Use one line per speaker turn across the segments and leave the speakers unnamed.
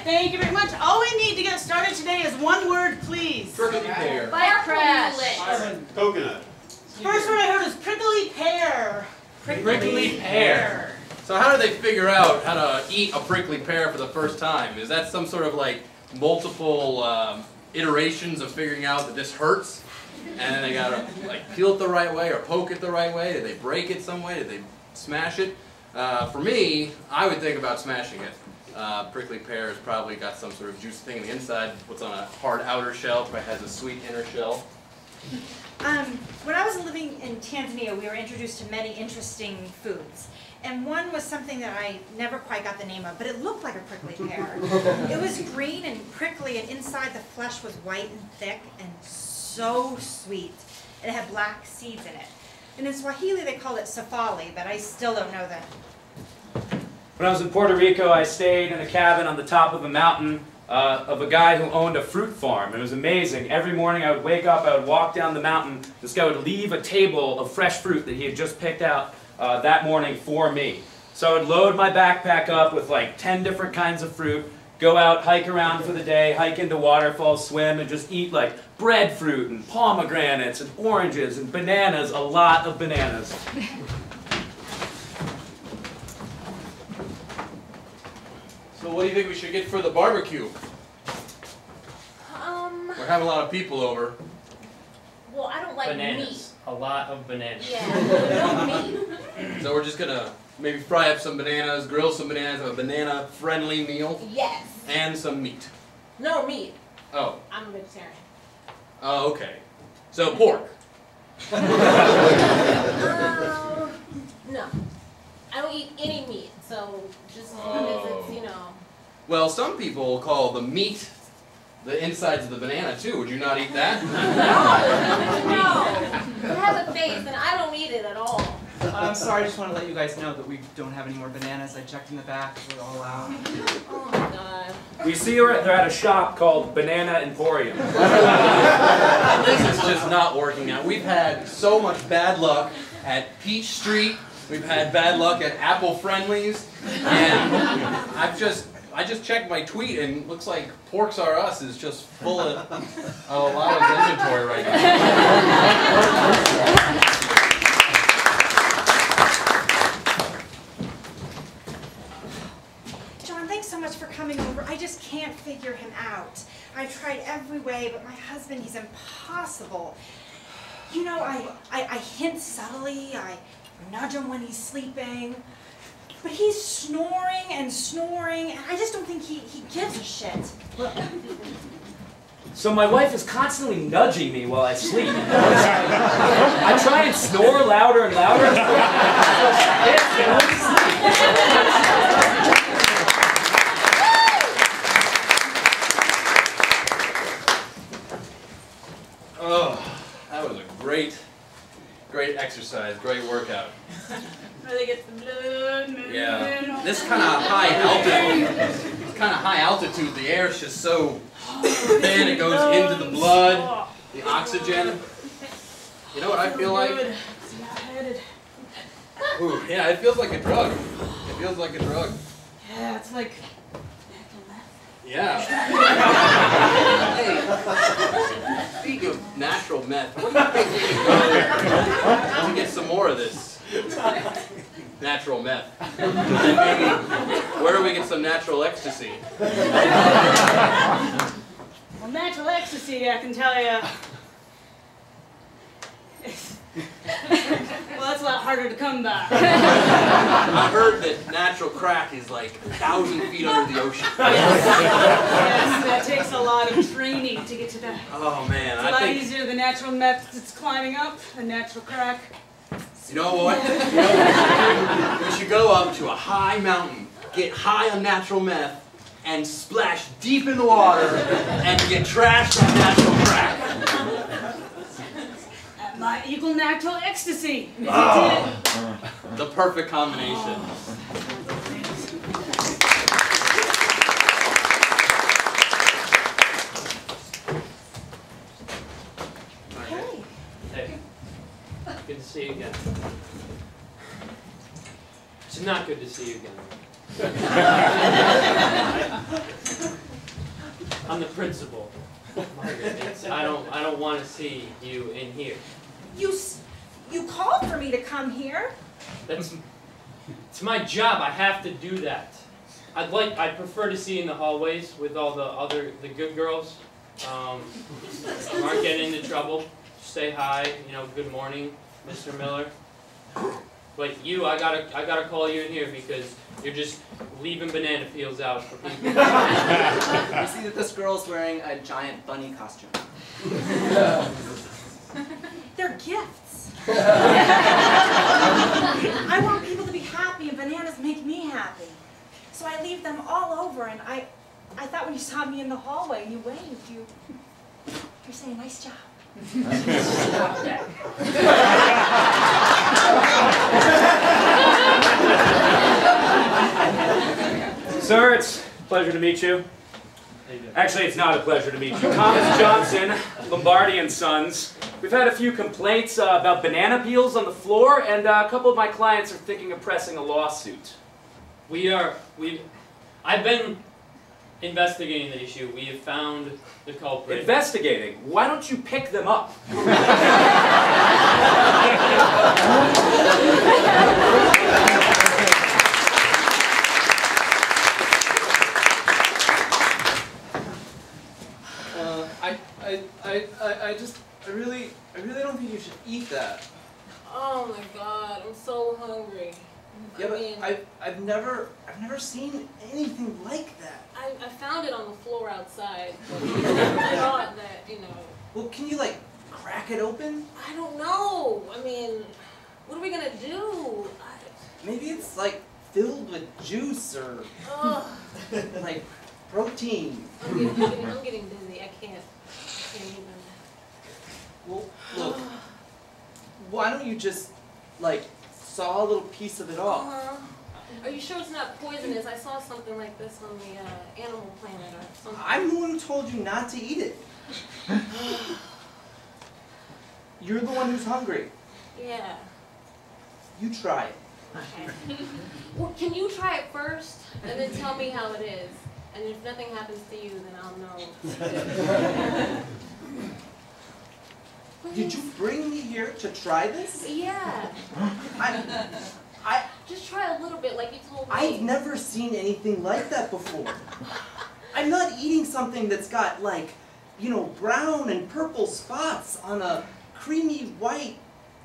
Thank you very much. All we need to get started today is one word, please.
Prickly pear.
Fire crash.
Coconut.
First word I heard is prickly pear.
Prickly pear. So how do they figure out how to eat a prickly pear for the first time? Is that some sort of like multiple iterations of figuring out that this hurts? And then they gotta like peel it the right way or poke it the right way? Did they break it some way? Did they smash it? For me, I would think about smashing it. Prickly pear has probably got some sort of juicy thing on the inside. What's on a hard outer shell probably has a sweet inner shell.
When I was living in Tanzania, we were introduced to many interesting foods. And one was something that I never quite got the name of, but it looked like a prickly pear. It was green and prickly, and inside the flesh was white and thick and so sweet. And it had black seeds in it. And in Swahili they called it safali, but I still don't know that.
When I was in Puerto Rico, I stayed in a cabin on the top of a mountain of a guy who owned a fruit farm. It was amazing. Every morning I would wake up, I would walk down the mountain. This guy would leave a table of fresh fruit that he had just picked out that morning for me. So I would load my backpack up with like 10 different kinds of fruit, go out, hike around for the day, hike into waterfalls, swim, and just eat like breadfruit and pomegranates and oranges and bananas, a lot of bananas.
So what do you think we should get for the barbecue? We're having a lot of people over.
Well, I don't like
bananas.
meat.
A lot of bananas.
Yeah, no meat.
So we're just gonna maybe fry up some bananas, grill some bananas, have a banana-friendly meal.
Yes.
And some meat.
No meat.
Oh.
I'm a vegetarian.
Oh, okay. So pork.
No. I don't eat any meat, so just as long as it's, you know.
Well, some people call the meat the insides of the banana too. Would you not eat that?
No. It has a face, and I don't eat it at all.
I'm sorry, I just want to let you guys know that we don't have any more bananas. I checked in the back, we're all out.
Oh my god.
We see they're at a shop called Banana Emporium.
This is just not working out. We've had so much bad luck at Peach Street. We've had bad luck at Apple Friendlies, and I just checked my tweet, and it looks like Porks R Us is just full of a lot of inventory right now.
John, thanks so much for coming over. I just can't figure him out. I've tried every way, but my husband, he's impossible. You know, I hint subtly, I nudge him when he's sleeping, but he's snoring and snoring, and I just don't think he gives a shit.
So my wife is constantly nudging me while I sleep. I try and snore louder and louder.
Oh, that was a great exercise, great workout.
Really get the blood moving.
Yeah, this kind of high altitude, the air is just so thin, it goes into the blood, the oxygen. You know what I feel like? Ooh, yeah, it feels like a drug. It feels like a drug.
Yeah, it's like.
Yeah. Hey, speaking of natural meth, what do you think we can go to get some more of this natural meth? And maybe, where do we get some natural ecstasy?
Well, natural ecstasy, I can tell you. Well, that's a lot harder to come by.
I heard that natural crack is like 1,000 feet under the ocean.
Yes, that takes a lot of training to get to that.
Oh man,
It's a lot easier than natural meth that's climbing up than natural crack.
You know what? We should go up to a high mountain, get high on natural meth, and splash deep in the water and get trashed on natural crack.
That might equal natural ecstasy.
Oh, the perfect combination.
Hey.
Hey. Good to see you again. It's not good to see you again. I'm the principal. I don't want to see you in here.
You called for me to come here.
It's my job. I have to do that. I prefer to see you in the hallways with all the good girls. Who aren't getting into trouble. Say hi. You know, good morning, Mr. Miller. But you, I gotta call you in here because you're just leaving banana peels out for people.
I see that this girl's wearing a giant bunny costume.
They're gifts. I want people to be happy, and bananas make me happy. So I leave them all over, and I thought when you saw me in the hallway and you waved, you're saying nice job.
Stop that.
Sir, it's a pleasure to meet you. Actually, it's not a pleasure to meet you. Thomas Johnson, Lombardi and Sons. We've had a few complaints about banana peels on the floor, and a couple of my clients are thinking of pressing a lawsuit.
I've been investigating the issue. We have found the culprit.
Investigating? Why don't you pick them up?
I really don't think you should eat that.
Oh my God, I'm so hungry.
Yeah, but I've never seen anything like that.
I found it on the floor outside. But I thought that, you know.
Well, can you like crack it open?
I don't know. I mean, what are we gonna do?
Maybe it's like filled with juice or like protein.
I'm getting dizzy. I can't even.
Well, look. Why don't you just like saw a little piece of it off?
Are you sure it's not poisonous? I saw something like this on the Animal Planet or something.
I'm the one who told you not to eat it. You're the one who's hungry.
Yeah.
You try it.
Okay. Well, can you try it first and then tell me how it is? And if nothing happens to you, then I'll know.
Did you bring me here to try this?
Yeah.
I
Just try a little bit, like you told me.
I've never seen anything like that before. I'm not eating something that's got like, you know, brown and purple spots on a creamy white,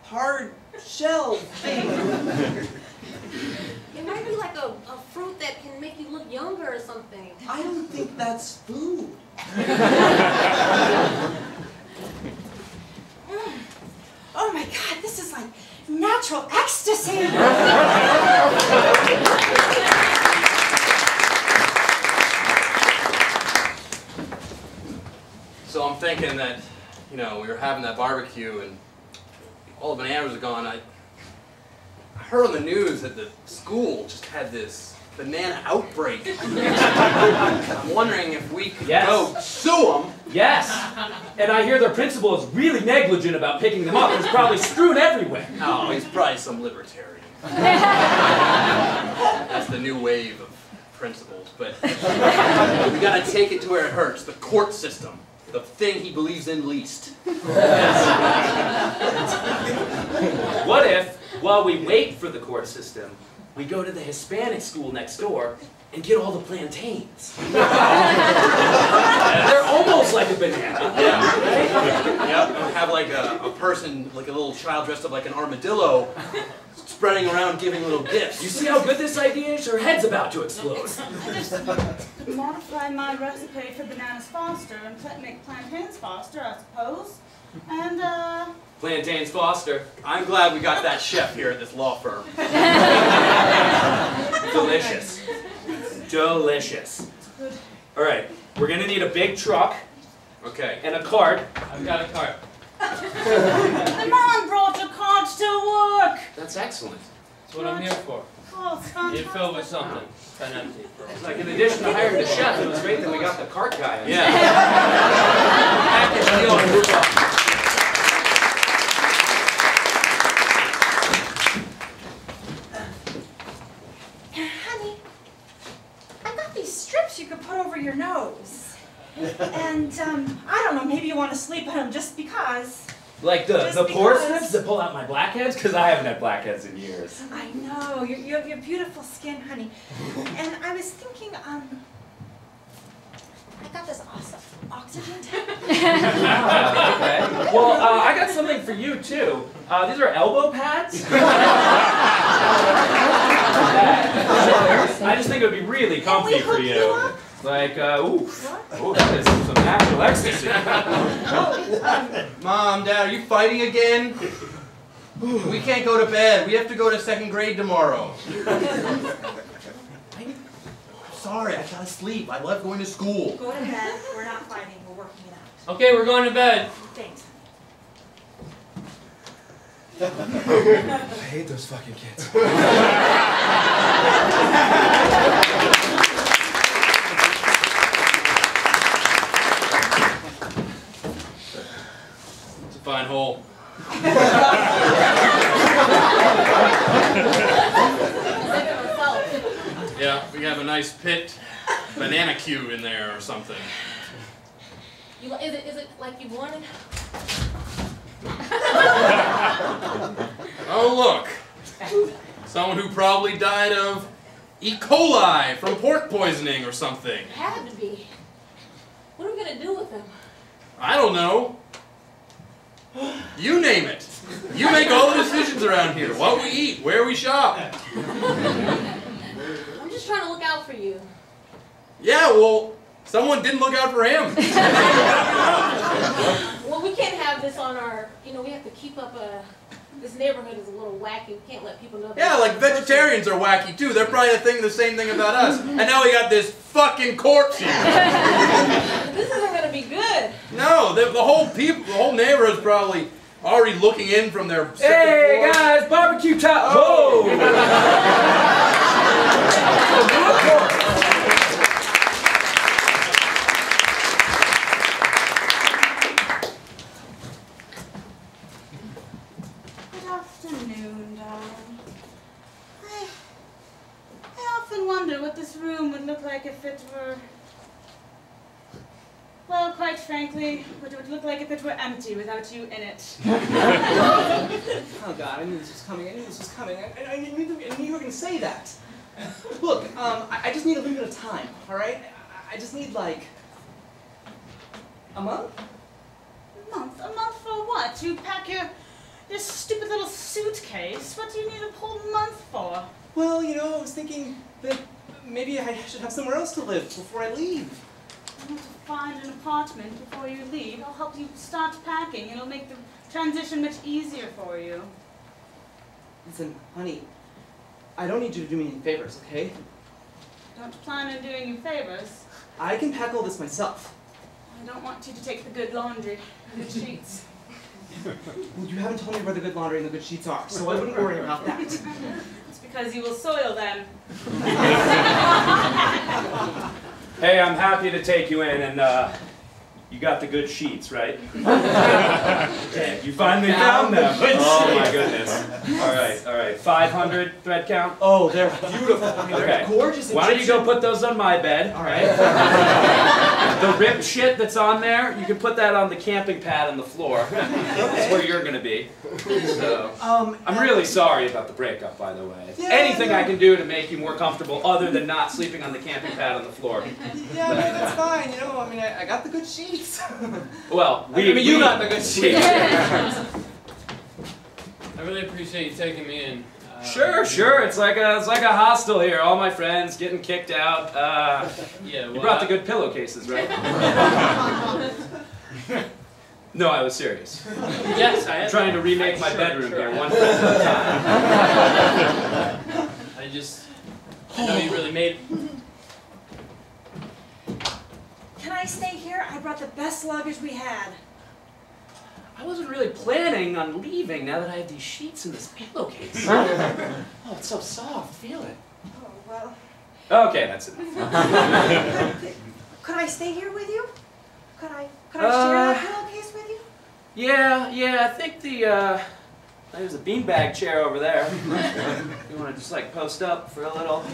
hard shell thing.
It might be like a fruit that can make you look younger or something.
I don't think that's food.
Oh my God, this is like natural ecstasy.
So I'm thinking that, you know, we were having that barbecue and all the bananas are gone. I heard on the news that the school just had this banana outbreak. I'm wondering if we could go sue them.
Yes! And I hear their principal is really negligent about picking them up. There's probably strewn everywhere.
Oh, he's probably some libertarian. That's the new wave of principals. But we gotta take it to where it hurts. The court system. The thing he believes in least.
What if, while we wait for the court system, we go to the Hispanic school next door and get all the plantains? They're almost like a banana.
Yeah. Right? Yep. And have like a person, like a little child dressed up like an armadillo, spreading around giving little gifts.
You see how good this idea is? Her head's about to explode.
Modify my recipe for bananas Foster and make plantains Foster, I suppose. And,
Plantains Foster.
I'm glad we got that chef here at this law firm.
Delicious. Delicious. All right, we're gonna need a big truck.
Okay.
And a cart.
I've got a cart.
the man brought your cards to work.
That's excellent.
That's what I'm here for.
Oh, it's fantastic.
You fill with something. It's been empty for
It's like in addition to hiring the chef, it was great that we got the cart guy.
Yeah. Package deal and move on.
Honey, I got these strips you could put over your nose. And I don't know, maybe you want to sleep on them just because.
Like the
Just
pore
because.
strips that pull out my blackheads? Because I haven't had blackheads in years.
I know, you have your beautiful skin, honey. And I was thinking, I got this awesome oxygen tank.
Okay. Well, I got something for you too. These are elbow pads. I just think it would be really comfy for
hook
you.
you up?
Like, ooh, that is some natural ecstasy.
Mom, Dad, are you fighting again? We can't go to bed. We have to go to second grade tomorrow. I'm sorry, I gotta sleep. I love going to school.
Go to bed. We're not fighting. We're working it out.
Okay, we're going to bed.
Thanks.
I hate those fucking kids.
It's a fine hole. Yeah, we have a nice pit banana queue in there or something.
Is it like you wanted?
Oh, look. Someone who probably died of E. coli from pork poisoning or something.
It had to be. What are we gonna do with them?
I don't know. You name it. You make all the decisions around here. What we eat, where we shop.
I'm just trying to look out for you.
Yeah, well, someone didn't look out for him.
Well, we can't have this on our, we have to keep up this neighborhood is a little wacky. We can't let people know that.
Yeah, like vegetarians are wacky too. They're probably thinking the same thing about us. And now we got this fucking corpse here.
This isn't gonna be good.
No, the whole neighborhood's probably already looking in from their second
Hey
floor.
guys, barbecue top. Whoa!
Good afternoon, darling. I often wonder what this room would look like if it were... Well, quite frankly, what it would look like if it were empty without you in it.
Oh God, I knew this was coming. I knew you were going to say that. Look, I just need a little bit of time, all right? I just need, like, a month?
A month? A month for what? You pack your stupid little suitcase? What do you need a whole month for?
Well, I was thinking that maybe I should have somewhere else to live before I leave.
You want to find an apartment before you leave. I'll help you start packing. It'll make the transition much easier for you.
Listen, honey, I don't need you to do me any favors, okay?
Don't plan on doing you favors.
I can pack all this myself.
I don't want you to take the good laundry and the sheets.
Well, you haven't told me where the good laundry and the good sheets are, so I wouldn't worry about that.
It's because you will soil them.
Hey, I'm happy to take you in, and you got the good sheets, right? Okay, you finally found them. Oh my goodness. All right. 500 thread count.
Oh, they're beautiful. I mean, they're
Okay.
gorgeous.
Why don't you go put those on my bed?
All right.
The ripped shit that's on there, you can put that on the camping pad on the floor. That's where you're gonna be. So, I'm really sorry about the breakup, by the way.
Yeah,
Anything
no.
I can do to make you more comfortable, other than not sleeping on the camping pad on the floor.
Yeah, no, that's fine. I mean, I got the good sheets.
Well,
you got the good sheets.
I really appreciate you taking me in.
Sure. It's like a hostel here. All my friends getting kicked out.
Yeah, well,
You brought the good pillowcases, right? No, I was serious.
Yes, I am.
I'm trying to remake my bedroom
Sure.
here, one friend at a time.
I know you really made.
Can I stay here? I brought the best luggage we had.
I wasn't really planning on leaving now that I have these sheets in this pillowcase. Oh, it's so soft. Feel it.
Oh, well.
Okay, that's enough.
Could I stay here with you? Could I share that pillowcase with you?
Yeah, I think there's a beanbag chair over there. You want to just like post up for a little?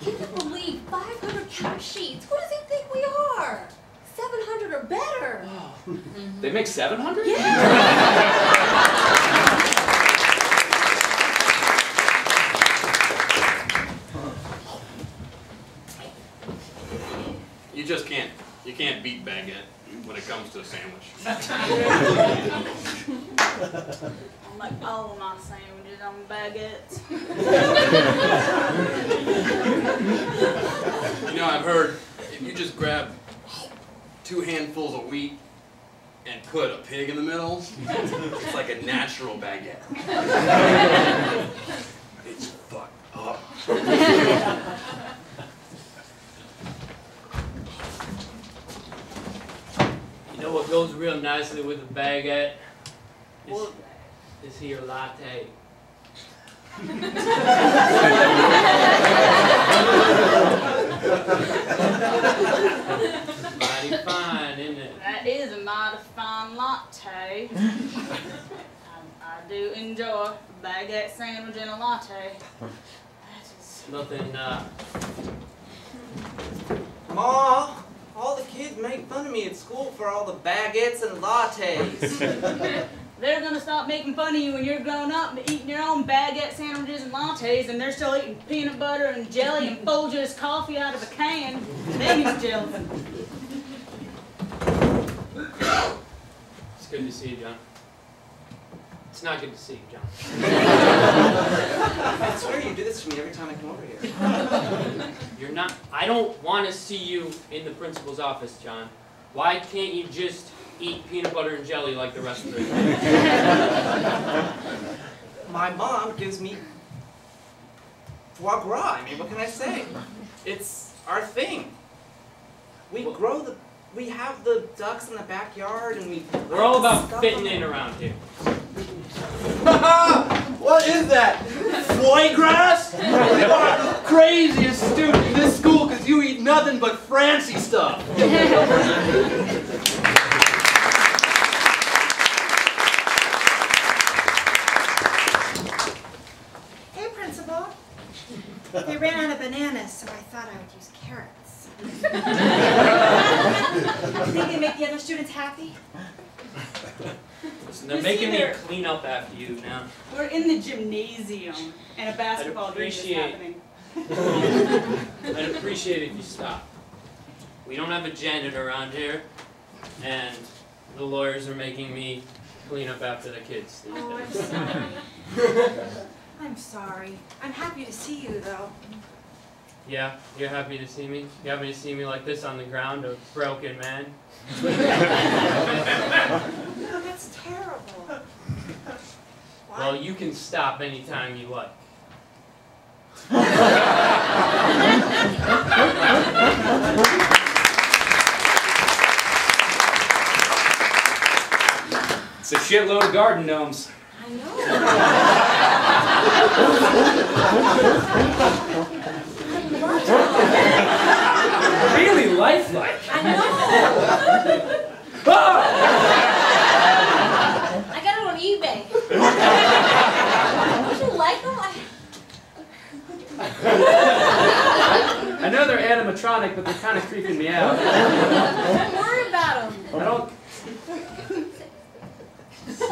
Can you believe 500 cap sheets. Who does he think we are? 700 or better.
They make 700?
You can't beat baguette when it comes to a sandwich.
I like all of my sandwiches on baguettes.
You know, I've heard if you just grab 2 handfuls of wheat and put a pig in the middle, it's like a natural baguette. It's fucked up.
You know what goes real nicely with a baguette?
What?
Is here latte. Mighty fine, isn't it?
That is a mighty fine latte. I do enjoy a baguette sandwich and a latte. That is...
Nothing,
Ma, all the kids make fun of me at school for all the baguettes and lattes.
They're gonna stop making fun of you when you're grown up and eating your own baguette sandwiches and lattes, and they're still eating peanut butter and jelly and Folgers coffee out of a can. Then he's jealous.
it's good to see you, John. It's not good to see you, John.
I swear you do this to me every time I come over here.
You're not, I don't want to see you in the principal's office, John. Why can't you just eat peanut butter and jelly like the rest of the kids?
My mom gives me foie gras. I mean, what can I say? It's our thing. We have the ducks in the backyard, and
We're all about fitting in around here.
What is that? Foie gras? You are the craziest student in this school because you eat nothing but fancy stuff.
Hey, Principal. They ran out of bananas, so I thought I would use carrots. You think they make the other students happy?
Listen, they're
You
making
see
me
there-
clean up after you now.
We're in the gymnasium, and a basketball game is happening.
I'd appreciate it if you stop. We don't have a janitor around here, and the lawyers are making me clean up after the kids these
Oh, I'm
days.
sorry. I'm sorry. I'm happy to see you, though.
Yeah, you're happy to see me? You happy to see me like this on the ground, a broken man?
No, that's terrible. Why?
Well, you can stop anytime you like.
It's a shitload of garden gnomes.
I know.
Really lifelike.
I know.
Ah!
I got it on eBay. Would you like them?
I know they're animatronic, but they're kind of creeping me out.
Don't worry about them.
I don't...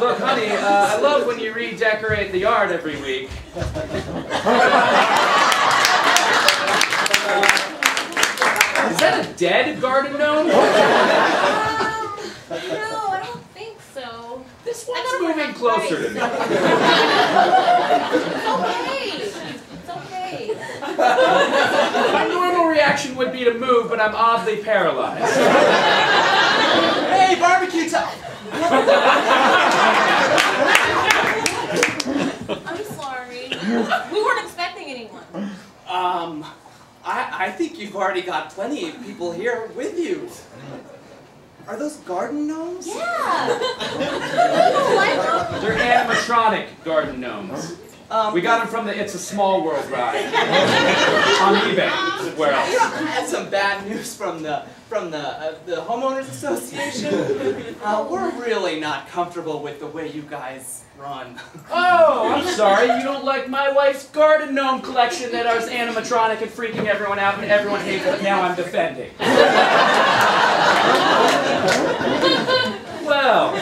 Look, honey, I love when you redecorate the yard every week. Is that a dead garden gnome?
No, I don't think so.
This
I
one's
gotta
moving
work
closer to
right.
me.
It's okay. It's okay.
My normal reaction would be to move, but I'm oddly paralyzed.
Hey, barbecue time!
I'm sorry. We weren't expecting anyone.
I think you've already got plenty of people here with you. Are those garden gnomes?
Yeah. You don't like them?
They're animatronic garden gnomes. We got them from the It's a Small World ride. On eBay. Where else?
I had some bad news from the homeowners association. We're really not comfortable with the way you guys run.
Oh, I'm sorry. You don't like my wife's garden gnome collection that is animatronic and freaking everyone out and everyone hates it. Now I'm defending. Well,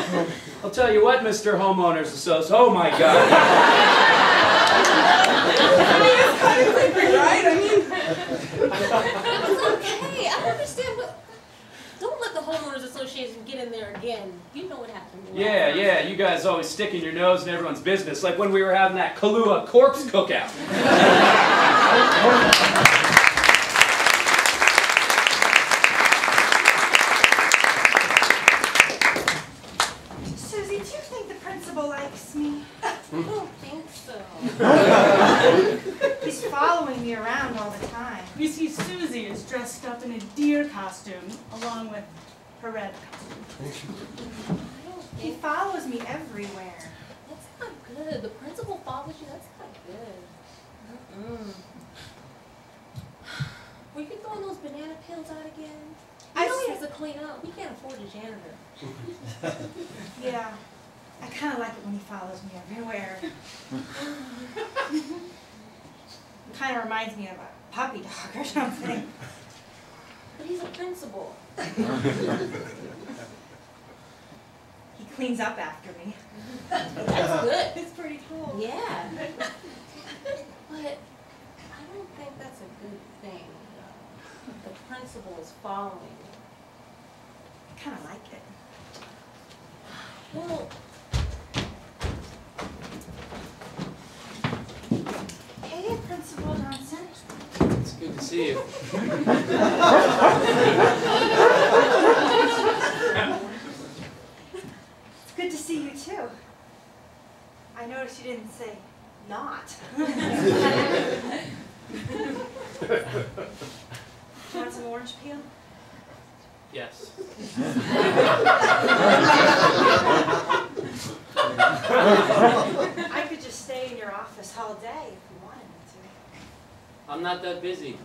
I'll tell you what, Mr. Homeowners Association. Oh my God.
I mean, it's kind of creepy, right? I mean,
It's okay. I understand, but don't let the homeowners association get in there again. You know what happened.
Yeah, you guys always sticking your nose in everyone's business, like when we were having that Kahlua corpse cookout.
Susie, do you think the principal likes me?
I don't think so.
He's following me around all the time.
You see, Susie is dressed up in a deer costume, along with her red costume.
He follows me everywhere.
That's not good. The principal follows you. That's not good. Were you throwing those banana peels out again? I know he has to clean up. We can't afford a janitor.
Yeah, I kind of like it when he follows me everywhere. Kind of reminds me of a puppy dog or something.
But he's a principal.
He cleans up after me.
That's good.
It's pretty cool.
Yeah. But I don't think that's a good thing. The principal is following you.
I kind of like it.
Well,
Hey, Principal Johnson.
It's good to see you.
It's good to see you too. I noticed you didn't say not. You want some orange peel?
Yes.
I could just stay in your office all day if you wanted me to.
I'm not that busy.